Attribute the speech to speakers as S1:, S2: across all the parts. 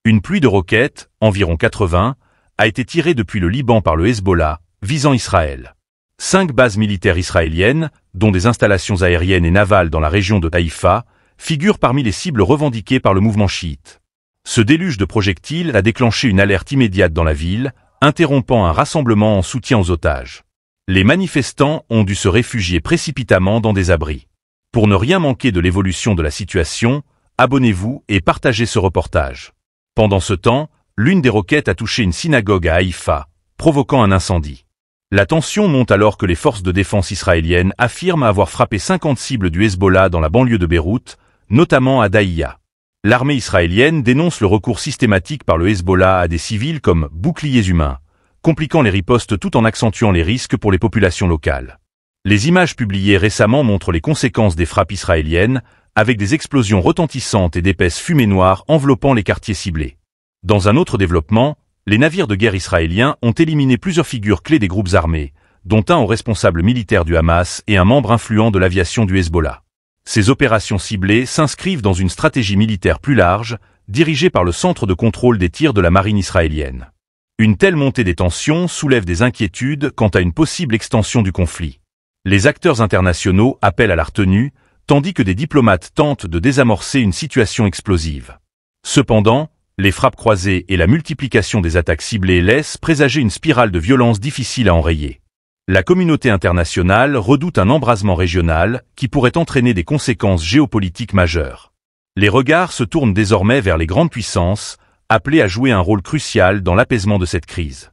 S1: Une pluie de roquettes, environ 80, a été tirée depuis le Liban par le Hezbollah, visant Israël. 5 bases militaires israéliennes, dont des installations aériennes et navales dans la région de Haïfa, figurent parmi les cibles revendiquées par le mouvement chiite. Ce déluge de projectiles a déclenché une alerte immédiate dans la ville, interrompant un rassemblement en soutien aux otages. Les manifestants ont dû se réfugier précipitamment dans des abris. Pour ne rien manquer de l'évolution de la situation, abonnez-vous et partagez ce reportage. Pendant ce temps, l'une des roquettes a touché une synagogue à Haïfa, provoquant un incendie. La tension monte alors que les forces de défense israéliennes affirment avoir frappé 50 cibles du Hezbollah dans la banlieue de Beyrouth, notamment à Daïya. L'armée israélienne dénonce le recours systématique par le Hezbollah à des civils comme boucliers humains, compliquant les ripostes tout en accentuant les risques pour les populations locales. Les images publiées récemment montrent les conséquences des frappes israéliennes, avec des explosions retentissantes et d'épaisses fumées noires enveloppant les quartiers ciblés. Dans un autre développement, les navires de guerre israéliens ont éliminé plusieurs figures clés des groupes armés, dont un au responsable militaire du Hamas et un membre influent de l'aviation du Hezbollah. Ces opérations ciblées s'inscrivent dans une stratégie militaire plus large, dirigée par le centre de contrôle des tirs de la marine israélienne. Une telle montée des tensions soulève des inquiétudes quant à une possible extension du conflit. Les acteurs internationaux appellent à la retenue, tandis que des diplomates tentent de désamorcer une situation explosive. Cependant, les frappes croisées et la multiplication des attaques ciblées laissent présager une spirale de violence difficile à enrayer. La communauté internationale redoute un embrasement régional qui pourrait entraîner des conséquences géopolitiques majeures. Les regards se tournent désormais vers les grandes puissances, appelées à jouer un rôle crucial dans l'apaisement de cette crise.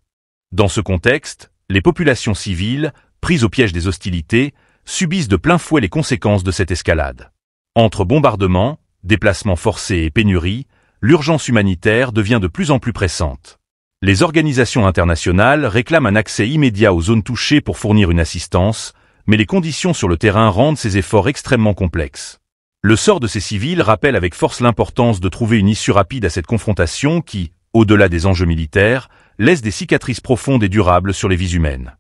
S1: Dans ce contexte, les populations civiles, prises au piège des hostilités, subissent de plein fouet les conséquences de cette escalade. Entre bombardements, déplacements forcés et pénuries, l'urgence humanitaire devient de plus en plus pressante. Les organisations internationales réclament un accès immédiat aux zones touchées pour fournir une assistance, mais les conditions sur le terrain rendent ces efforts extrêmement complexes. Le sort de ces civils rappelle avec force l'importance de trouver une issue rapide à cette confrontation qui, au-delà des enjeux militaires, laisse des cicatrices profondes et durables sur les vies humaines.